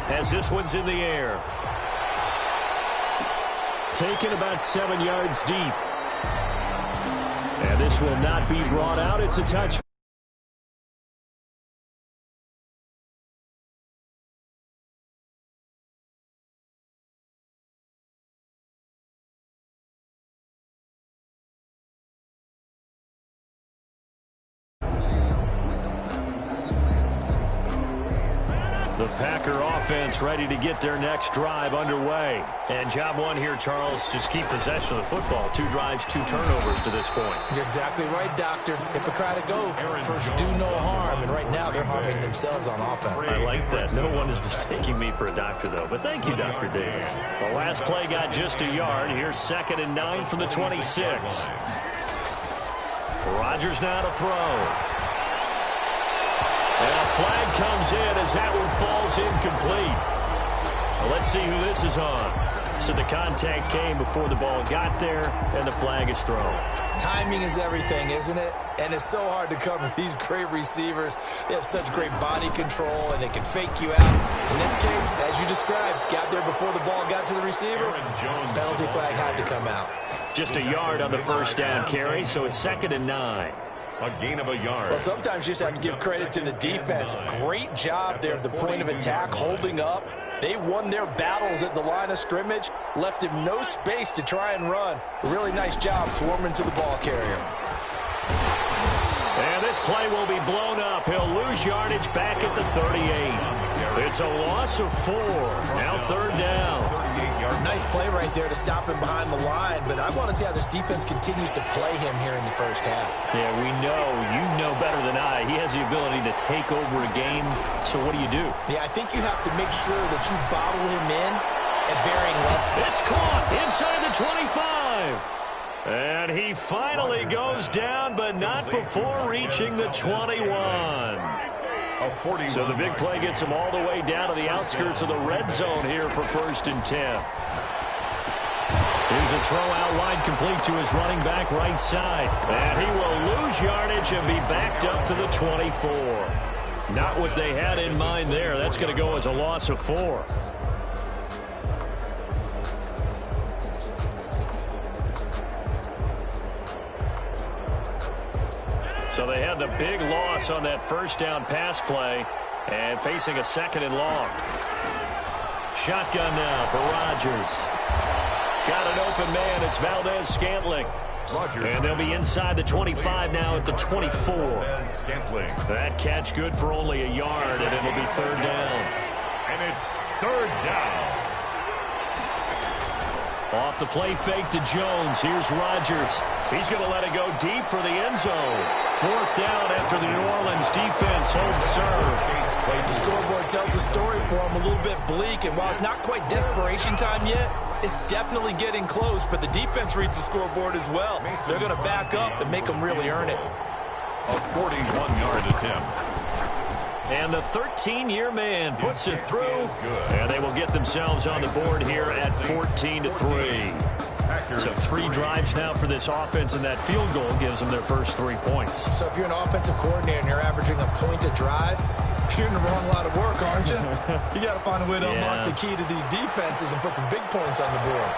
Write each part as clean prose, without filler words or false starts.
as this one's in the air. Taken about 7 yards deep. And this will not be brought out. It's a touch. The Packer offense ready to get their next drive underway. And job one here, Charles, just keep possession of the football. 2 drives, 2 turnovers to this point. You're exactly right, Doctor. Hippocratic oath. First, do no harm. And right now, they're harming themselves on offense. I like that. No one is mistaking me for a doctor, though. But thank you, Dr. Davis. The last play got just a yard. Here's 2nd and 9 from the 26. Rodgers now to throw. And a flag comes in as that one falls incomplete. Well, let's see who this is on. So the contact came before the ball got there, and the flag is thrown. Timing is everything, isn't it? And it's so hard to cover these great receivers. They have such great body control, and they can fake you out. In this case, as you described, got there before the ball got to the receiver. Penalty flag had to come out. Just a yard on the first down carry, so it's 2nd and 9. A gain of a yard. Well, sometimes you just have to give credit to the defense. Great job there at the point of attack, holding up. They won their battles at the line of scrimmage, left him no space to try and run. A really nice job swarming to the ball carrier. And this play will be blown up. He'll lose yardage back at the 38. It's a loss of 4. Now 3rd down. Nice play right there to stop him behind the line, but I want to see how this defense continues to play him here in the first half. Yeah, we know. You know better than I. He has the ability to take over a game, so what do you do? Yeah, I think you have to make sure that you bottle him in at varying levels. It's caught inside the 25. And he finally goes down, but not before reaching the 21. So the big play gets him all the way down to the outskirts of the red zone here for 1st and 10. Here's a throw out wide, complete to his running back right side. And he will lose yardage and be backed up to the 24. Not what they had in mind there. That's going to go as a loss of 4. So they had the big loss on that first down pass play and facing a 2nd and long. Shotgun now for Rodgers. Got an open man. It's Valdez-Scantling. And they'll be inside the 25 now at the 24. That catch good for only a yard, and it'll be 3rd down. And it's 3rd down. Off the play fake to Jones. Here's Rodgers. He's going to let it go deep for the end zone. 4th down after the New Orleans defense holds serve. The scoreboard tells the story for him, a little bit bleak, and while it's not quite desperation time yet, it's definitely getting close, but the defense reads the scoreboard as well. They're going to back up and make them really earn it. A 41-yard attempt. And the 13-year man puts it through, and they will get themselves on the board here at 14-3. So 3 drives now for this offense, and that field goal gives them their first 3 points. So if you're an offensive coordinator and you're averaging a point a drive, you're in the wrong line of work, aren't you? You got to find a way to unlock the key to these defenses and put some big points on the board.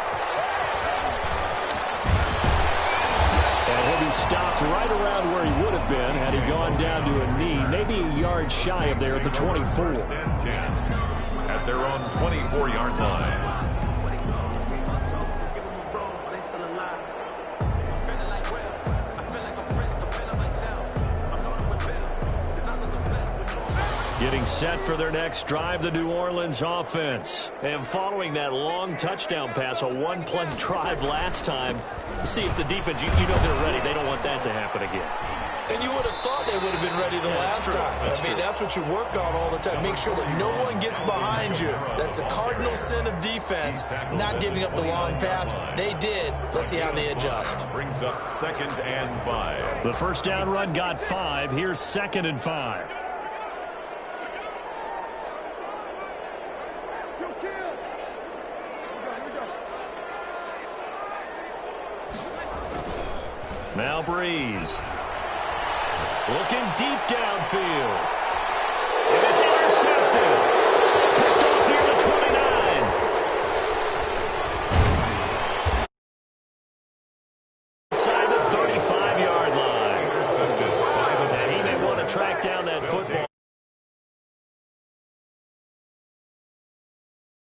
And he'll be stopped right around where he would have been had he gone down to a knee, maybe a yard shy of there at the 24. At their own 24-yard line. Getting set for their next drive, the New Orleans offense. And following that long touchdown pass, a 1-play drive last time, see if the defense, you know they're ready. They don't want that to happen again. And you would have thought they would have been ready the last time. I mean, that's what you work on all the time. Make sure that no one gets behind you. That's the cardinal sin of defense, not giving up the long pass. They did. Let's see how they adjust. Brings up 2nd and 5. The first down run got 5. Here's 2nd and 5. Now Breeze. Looking deep downfield. And it's intercepted. Picked off near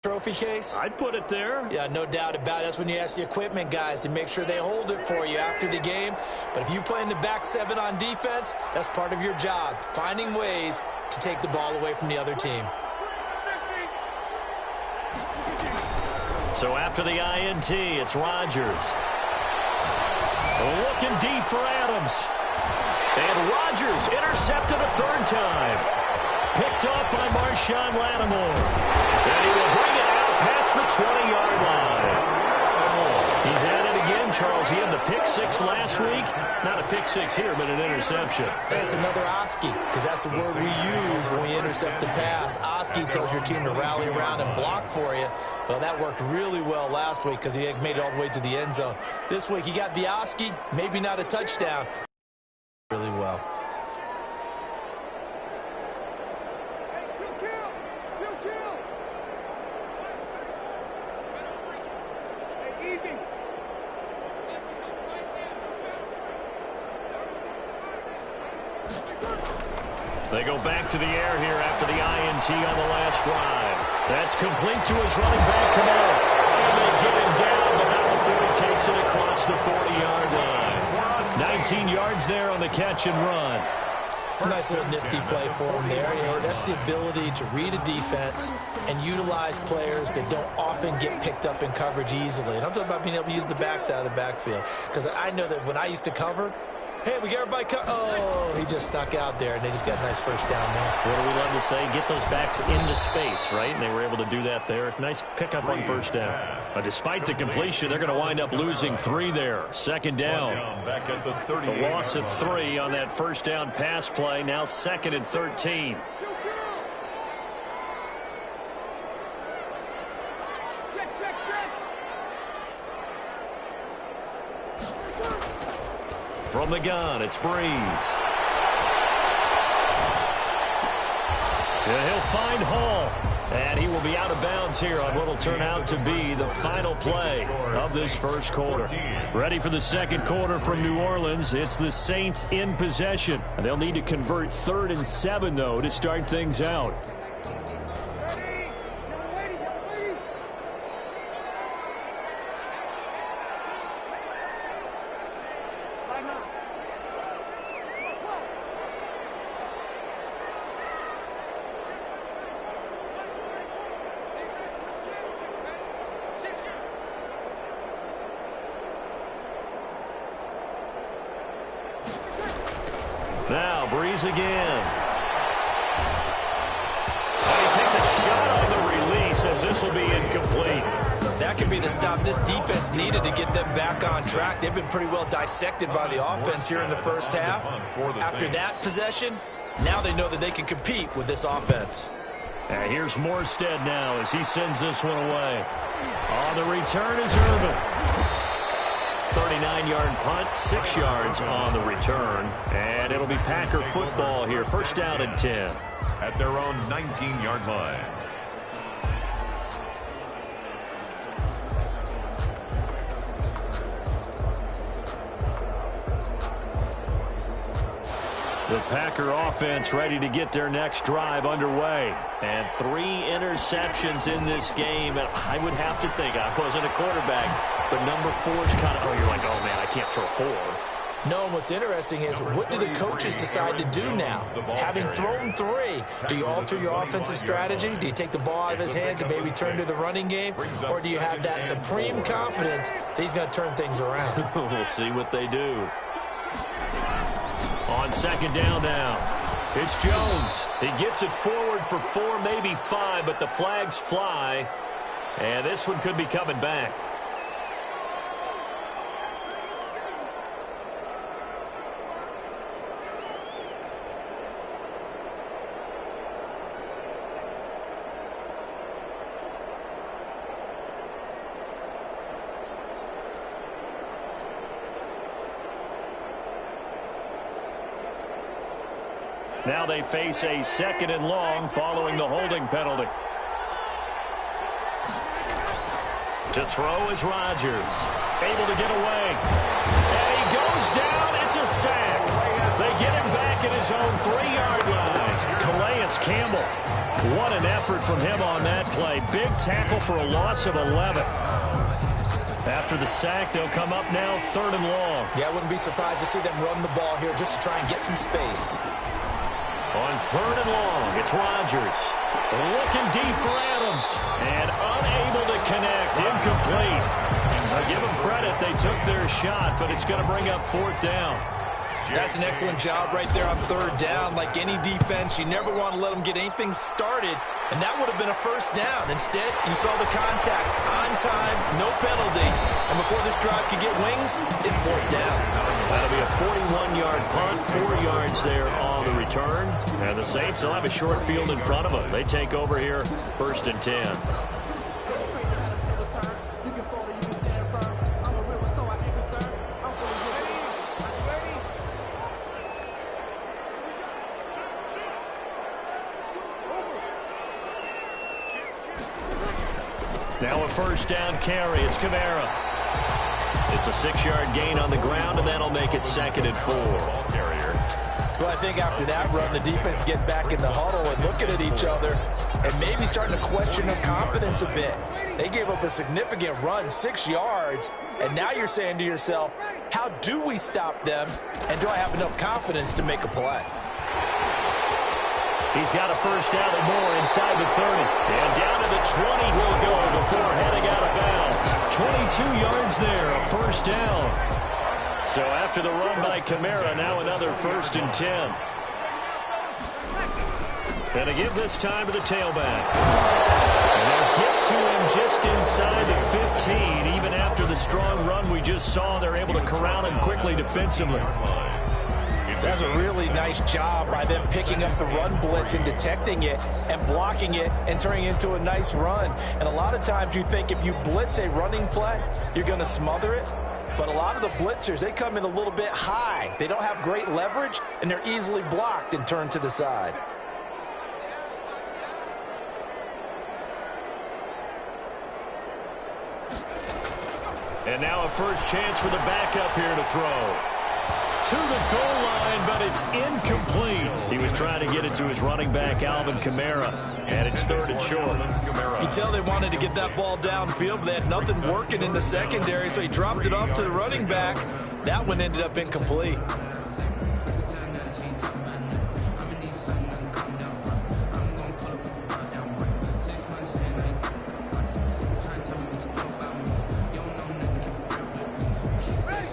Trophy case? I'd put it there. Yeah, no doubt about it. That's when you ask the equipment guys to make sure they hold it for you after the game. But if you play in the back seven on defense, that's part of your job, finding ways to take the ball away from the other team. So after the INT, it's Rodgers. Looking deep for Adams. And Rodgers intercepted a third time. Picked up by Marshawn Lattimore. And he will bring it out past the 20-yard line. He's at it again, Charles. He had the pick six last week. Not a pick six here, but an interception. That's another Oski, because that's the word we use when we intercept the pass. Oski tells your team to rally around and block for you. Well, that worked really well last week because he made it all the way to the end zone. This week, he got the Oski, maybe not a touchdown. Really well. They go back to the air here after the INT on the last drive. That's complete to his running back, Kamara. And they get him down, but not before he takes it across the 40-yard line. 19 yards there on the catch and run. Nice little nifty play for him there. You know, that's the ability to read a defense and utilize players that don't often get picked up in coverage easily. And I'm talking about being able to use the backs out of the backfield. Because I know that when I used to cover, hey, we got everybody oh, he just snuck out there, and they just got a nice first down there. What do we love to say? Get those backs into space, right? And they were able to do that there. Nice pickup on first down. But despite the completion, they're going to wind up losing 3 there. Second down. The loss of 3 on that first down pass play. Now 2nd and 13. From the gun, it's Breeze. And he'll find Hall. And he will be out of bounds here on what will turn out to be the final play of this first quarter. Ready for the second quarter from New Orleans. It's the Saints in possession. And they'll need to convert 3rd and 7, though, to start things out. Now, Breeze again. And he takes a shot on the release as this will be incomplete. That could be the stop this defense needed to get them back on track. They've been pretty well dissected by the offense here in the first half. After that possession, now they know that they can compete with this offense. And here's Morstead now as he sends this one away. On the return is Irvin. 39-yard punt, 6 yards on the return. And it'll be Packer football here. First down and 10. At their own 19-yard line. The Packer offense ready to get their next drive underway. And 3 interceptions in this game. And I would have to think, I wasn't a quarterback, but number 4 is kind of, you're like, oh, man, I can't throw 4. No, and what's interesting is, what do the coaches decide to do now? Having thrown 3, do you alter your offensive strategy? Do you take the ball out of his hands and maybe turn to the running game? Or do you have that supreme confidence that he's going to turn things around? We'll see what they do. On second down now, it's Jones. He gets it forward for 4, maybe 5, but the flags fly. And this one could be coming back. Now they face a 2nd and long following the holding penalty. To throw is Rodgers. Able to get away. And he goes down. It's a sack. They get him back at his own 3-yard line. Calais pass. Campbell. What an effort from him on that play. Big tackle for a loss of 11. After the sack, they'll come up now 3rd and long. Yeah, I wouldn't be surprised to see them run the ball here just to try and get some space. On 3rd and long, it's Rodgers. Looking deep for Adams. And unable to connect. Incomplete. I'll give them credit. They took their shot, but it's going to bring up 4th down. That's an excellent job right there on 3rd down. Like any defense, you never want to let them get anything started, and that would have been a 1st down. Instead, you saw the contact on time, no penalty, and before this drive could get wings, it's 4th down. That'll be a 41-yard punt, 4 yards there on the return, and the Saints will have a short field in front of them. They take over here, 1st and 10. Now a 1st down carry. It's Kamara. It's a 6-yard gain on the ground, and that'll make it 2nd and 4. Well, I think after that run, the defense get back in the huddle and looking at each other and maybe starting to question their confidence a bit. They gave up a significant run, 6 yards, and now you're saying to yourself, how do we stop them, and do I have enough confidence to make a play? He's got a 1st down and more inside the 30. And down to the 20 he'll go before heading out of bounds. 22 yards there, a 1st down. So after the run by Kamara, now another 1st and 10. And to give this time to the tailback. And they'll get to him just inside the 15. Even after the strong run we just saw, they're able to corral him quickly defensively. That's a really nice job by them picking up the run blitz and detecting it and blocking it and turning it into a nice run. And a lot of times you think if you blitz a running play, you're going to smother it. But a lot of the blitzers, they come in a little bit high. They don't have great leverage, and they're easily blocked and turned to the side. And now a first chance for the backup here to throw. To the goal line, but it's incomplete. He was trying to get it to his running back, Alvin Kamara, and it's 3rd and short. You can tell they wanted to get that ball downfield, but they had nothing working in the secondary, so he dropped it off to the running back. That one ended up incomplete.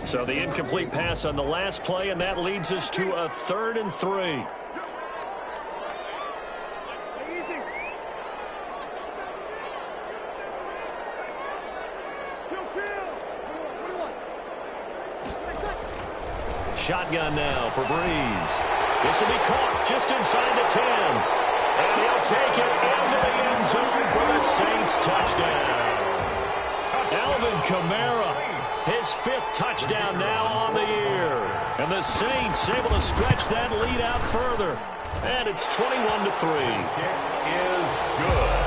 So the incomplete pass on the last play, and that leads us to a 3rd and 3. Shotgun now for Breeze. This will be caught just inside the 10. And he'll take it into the end zone for the Saints touchdown. Alvin Kamara. His 5th touchdown now on the year. And the Saints able to stretch that lead out further. And it's 21-3. Kick is good.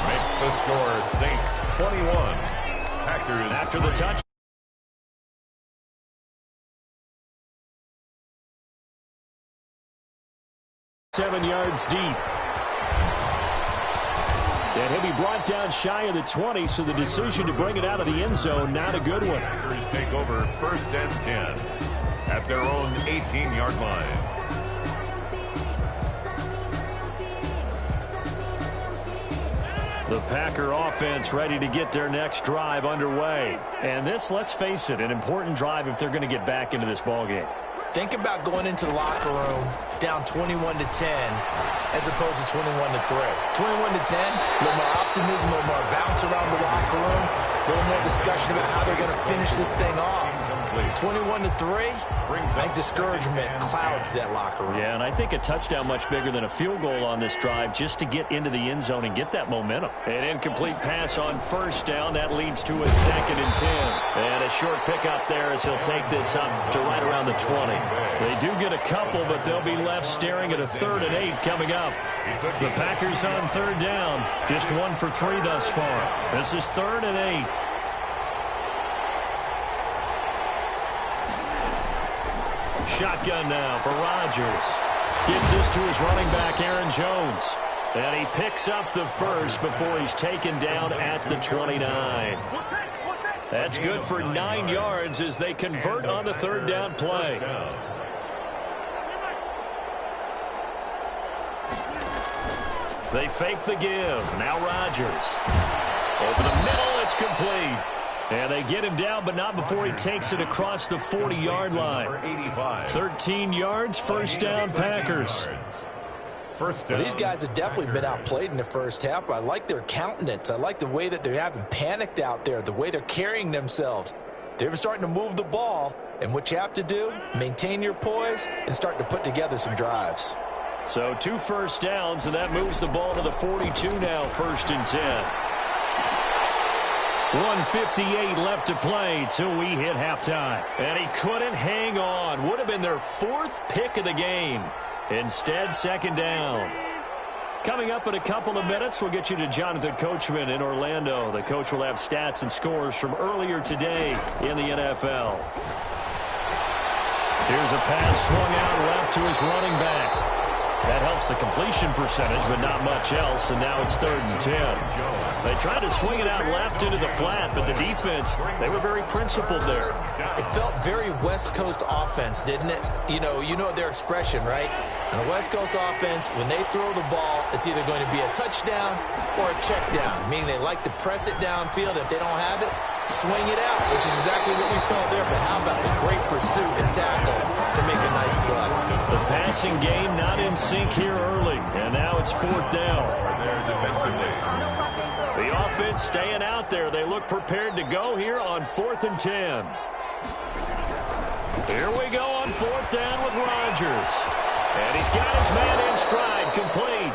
Makes the score Saints 21. Packers. After the touch. Seven yards deep. And he'll be brought down shy of the 20, so the decision to bring it out of the end zone, not a good one. Packers take over 1st and 10 at their own 18-yard line. The Packer offense ready to get their next drive underway. And this, let's face it, an important drive if they're going to get back into this ballgame. Think about going into the locker room down 21-10 as opposed to 21-3. 21-10, a little more optimism, a little more bounce around the locker room, a little more discussion about how they're going to finish this thing off. 21-3, I think discouragement clouds that locker room. Yeah, and I think a touchdown much bigger than a field goal on this drive just to get into the end zone and get that momentum. An incomplete pass on 1st down. That leads to a 2nd and 10. And a short pickup there as he'll take this up to right around the 20. They do get a couple, but they'll be left staring at a 3rd and 8 coming up. The Packers on 3rd down. Just 1 for 3 thus far. This is 3rd and 8. Shotgun now for Rodgers. Gets this to his running back, Aaron Jones. And he picks up the first before he's taken down at the 29. That's good for 9 yards as they convert on the third down play. They fake the give. Now Rodgers. Over the middle, it's complete. And they get him down, but not before he takes it across the 40-yard line. 13 yards, first down, Packers. Well, these guys have definitely been outplayed in the first half. I like their countenance. I like the way that they haven't panicked out there, the way they're carrying themselves. They're starting to move the ball, and what you have to do, maintain your poise and start to put together some drives. So 2 first downs, and that moves the ball to the 42 now, 1st and 10. 1:58 left to play till we hit halftime. And he couldn't hang on. Would have been their 4th pick of the game. Instead, 2nd down. Coming up in a couple of minutes, we'll get you to Jonathan Coachman in Orlando. The coach will have stats and scores from earlier today in the NFL. Here's a pass swung out left to his running back. That helps the completion percentage, but not much else, and now it's 3rd and 10. They tried to swing it out left into the flat, but the defense, they were very principled there. It felt very West Coast offense, didn't it? You know their expression, right? On a West Coast offense, when they throw the ball, it's either going to be a touchdown or a check down, meaning they like to press it downfield. If they don't have it, swing it out, which is exactly what we saw there. But how about the great pursuit and tackle to make a nice play? The passing game not in sync here early, and now it's 4th down. The offense staying out there. They look prepared to go here on 4th and 10. Here we go on 4th down with Rodgers. And he's got his man in stride, complete.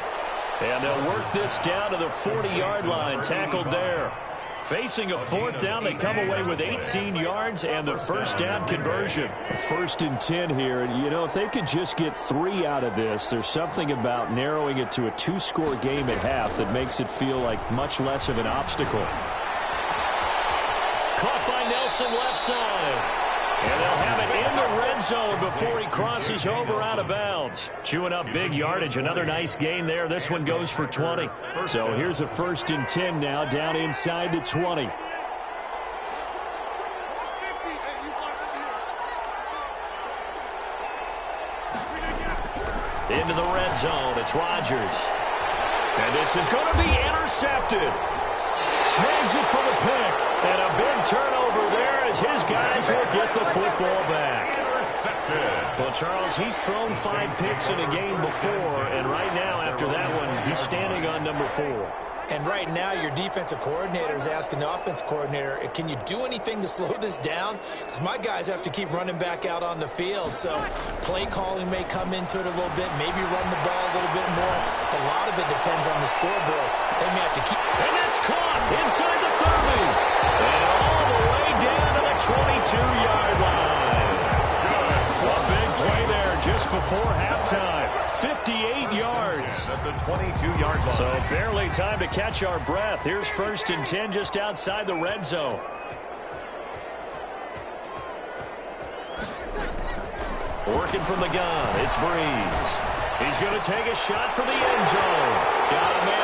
And they'll work this down to the 40-yard line, tackled there. Facing a 4th down, they come away with 18 yards and the first down conversion. 1st and 10 here. And, if they could just get 3 out of this, there's something about narrowing it to a 2-score game at half that makes it feel like much less of an obstacle. Caught by Nelson left side. And they'll have it in the red zone before he crosses over out of bounds. Chewing up big yardage. Another nice gain there. This one goes for 20. So here's a 1st and 10 now down inside the 20. Into the red zone. It's Rodgers. And this is going to be intercepted. Snags it for the pick. And a big turnover there as his guys will get the football back. Well, Charles, he's thrown 5 picks in a game before, and right now, after that one, he's standing on number 4. And right now, your defensive coordinator is asking the offensive coordinator, can you do anything to slow this down? Because my guys have to keep running back out on the field. So play calling may come into it a little bit, maybe run the ball a little bit more. But a lot of it depends on the scoreboard. They may have to keep. And that's caught inside the 30. And all the way down to the 22-yard line. A big play there just before halftime. 58 yards. At the 22-yard line. So barely time to catch our breath. Here's 1st and 10 just outside the red zone. Working from the gun, it's Breeze. He's going to take a shot for the end zone. Got a man